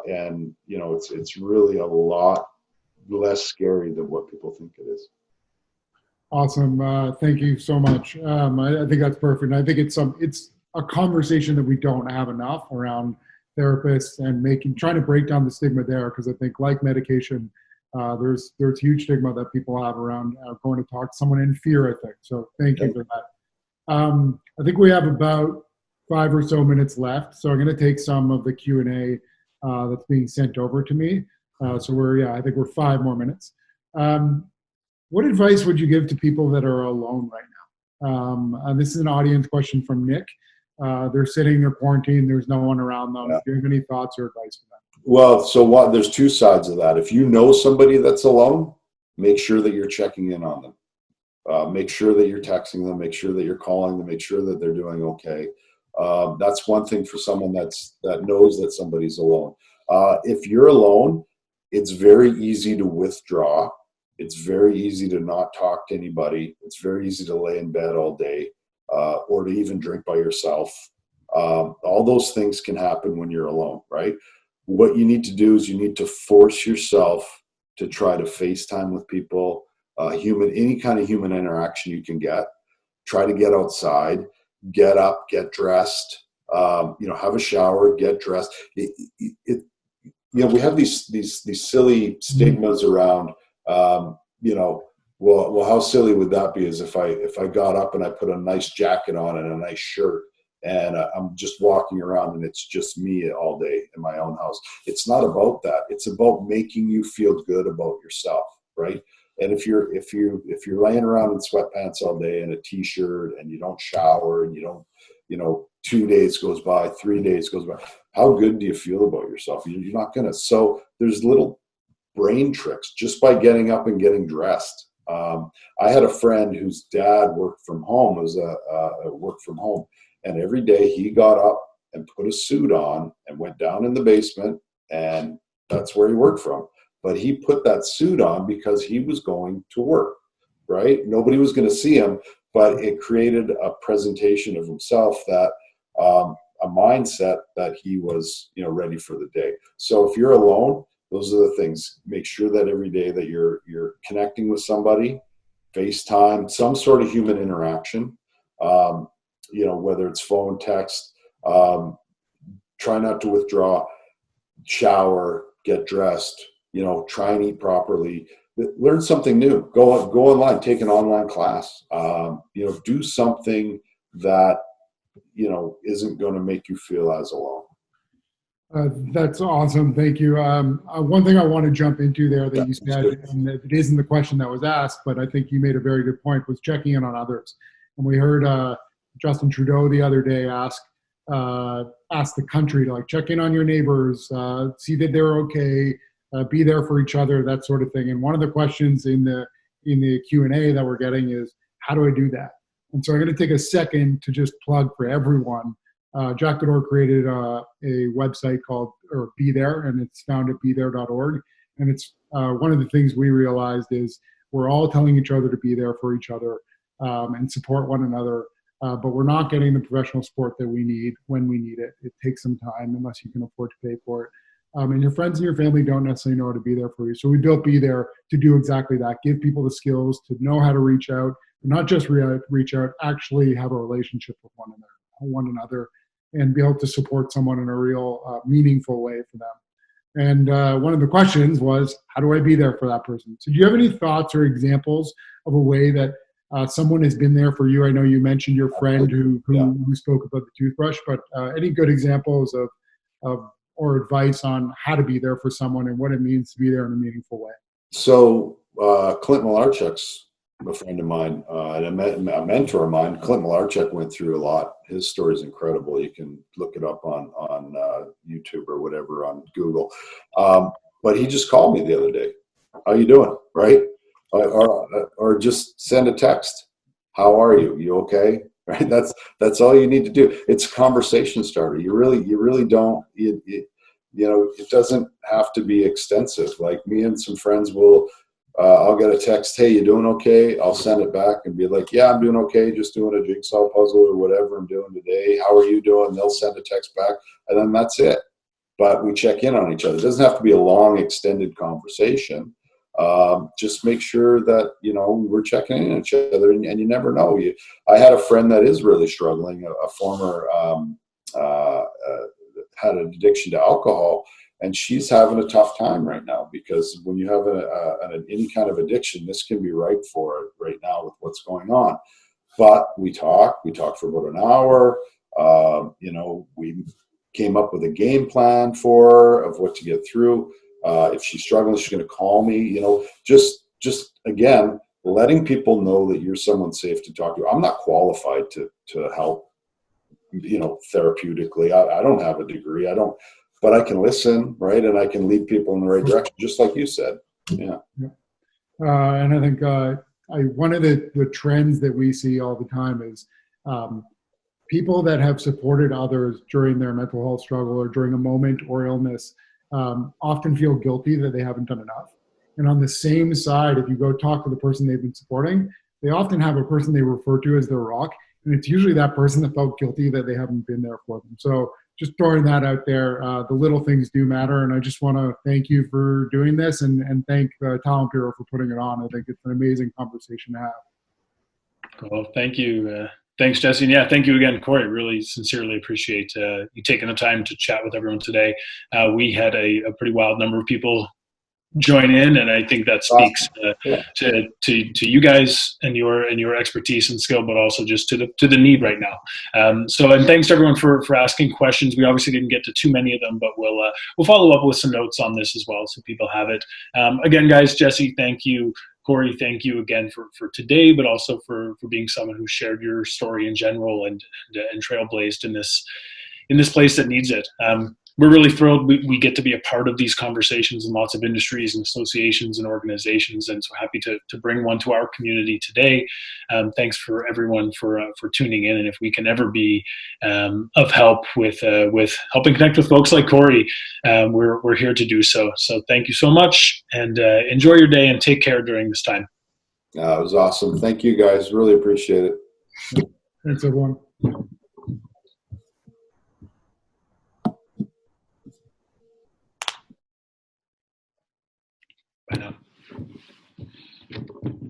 And it's really a lot less scary than what people think it is. Awesome. Thank you so much. I think that's perfect. And I think it's a conversation that we don't have enough around therapists and trying to break down the stigma there, because I think, like medication, there's huge stigma that people have around going to talk to someone in fear, I think. So thank you for that. I think we have about 5 or so minutes left, so I'm going to take some of the Q&A that's being sent over to me. So I think we're 5 more minutes. What advice would you give to people that are alone right now? And this is an audience question from Nick. They're sitting, they're quarantined, there's no one around them. Do you have any thoughts or advice for them? Well, there's 2 sides of that. If you know somebody that's alone, make sure that you're checking in on them. Make sure that you're texting them, make sure that you're calling them, make sure that they're doing okay. That's one thing for someone that knows that somebody's alone. If you're alone, it's very easy to withdraw. It's very easy to not talk to anybody. It's very easy to lay in bed all day, or to even drink by yourself. All those things can happen when you're alone, right? What you need to do is you need to force yourself to try to FaceTime with people, any kind of human interaction you can get. Try to get outside, get up, get dressed, have a shower, get dressed. We have these silly stigmas around, well, how silly would that be is if I got up and I put a nice jacket on and a nice shirt and I'm just walking around and it's just me all day in my own house. It's not about that. It's about making you feel good about yourself, right? And if you're laying around in sweatpants all day and a t-shirt and you don't shower and you don't, 2 days goes by, 3 days goes by, how good do you feel about yourself? You're not gonna. So there's little brain tricks just by getting up and getting dressed. I had a friend whose dad worked from home, and every day he got up and put a suit on and went down in the basement, and that's where he worked from. But he put that suit on because he was going to work, right? Nobody was going to see him, but it created a presentation of himself that a mindset that he was, ready for the day. So if you're alone, those are the things. Make sure that every day that you're connecting with somebody, FaceTime, some sort of human interaction, whether it's phone, text, try not to withdraw, shower, get dressed, try and eat properly, learn something new, go online, take an online class, do something that, isn't going to make you feel as alone. That's awesome. Thank you. One thing I want to jump into there that you said, and it isn't the question that was asked, but I think you made a very good point, was checking in on others. And we heard Justin Trudeau the other day ask the country to check in on your neighbors, see that they're okay, be there for each other, that sort of thing. And one of the questions in the Q&A that we're getting is, how do I do that? And so I'm going to take a second to just plug for everyone. Jack Gador created a website called Be There, and it's found at bethere.org. And it's one of the things we realized is we're all telling each other to be there for each other and support one another, but we're not getting the professional support that we need when we need it. It takes some time unless you can afford to pay for it. And your friends and your family don't necessarily know how to be there for you. So we built Be There to do exactly that, give people the skills to know how to reach out, not just reach out, actually have a relationship with one another, and be able to support someone in a real meaningful way for them. And one of the questions was, how do I be there for that person? So do you have any thoughts or examples of a way that someone has been there for you? I know you mentioned your friend who spoke about the toothbrush, but any good examples of or advice on how to be there for someone and what it means to be there in a meaningful way? So Clint Malarchuk's a friend of mine and a mentor of mine. Clint Malarchuk went through a lot. His story is incredible. You can look it up on YouTube or whatever, on Google. But he just called me the other day. How you doing? Right? Or just send a text. How are you? You okay? Right? That's all you need to do. It's a conversation starter. You really don't. It doesn't have to be extensive. Like me and some friends will. I'll get a text, hey, you doing okay? I'll send it back and be like, yeah, I'm doing okay. Just doing a jigsaw puzzle or whatever I'm doing today. How are you doing? They'll send a text back, and then that's it. But we check in on each other. It doesn't have to be a long, extended conversation. Just make sure that, we're checking in on each other, and you never know. I had a friend that is really struggling, a former had an addiction to alcohol, and she's having a tough time right now because when you have any kind of addiction, this can be ripe for it right now with what's going on. But we talked for about an hour. We came up with a game plan for her of what to get through. If she's struggling, she's going to call me. Just again, letting people know that you're someone safe to talk to. I'm not qualified to help, therapeutically. I don't have a degree. But I can listen, right? And I can lead people in the right direction, just like you said. Yeah. And I think one of the trends that we see all the time is people that have supported others during their mental health struggle or during a moment or illness often feel guilty that they haven't done enough. And on the same side, if you go talk to the person they've been supporting, they often have a person they refer to as their rock. And it's usually that person that felt guilty that they haven't been there for them. So just throwing that out there, the little things do matter. And I just want to thank you for doing this and thank the Talent Bureau for putting it on. I think it's an amazing conversation to have. Well, thank you. Thanks, Jesse. And yeah, thank you again, Corey. Really sincerely appreciate you taking the time to chat with everyone today. We had a pretty wild number of people join in, and I think that speaks to you guys and your expertise and skill, but also just to the need right now. And thanks to everyone for asking questions. We obviously didn't get to too many of them, but we'll follow up with some notes on this as well, so people have it. Again, guys, Jesse, thank you. Corey, thank you again for today, but also for being someone who shared your story in general and trailblazed in this place that needs it. We're really thrilled we get to be a part of these conversations in lots of industries and associations and organizations, and so happy to bring one to our community today. Thanks for everyone for tuning in, and if we can ever be of help with helping connect with folks like Corey, we're here to do so. So thank you so much, and enjoy your day and take care during this time. It was awesome. Thank you, guys. Really appreciate it. Thanks, everyone. Bye now.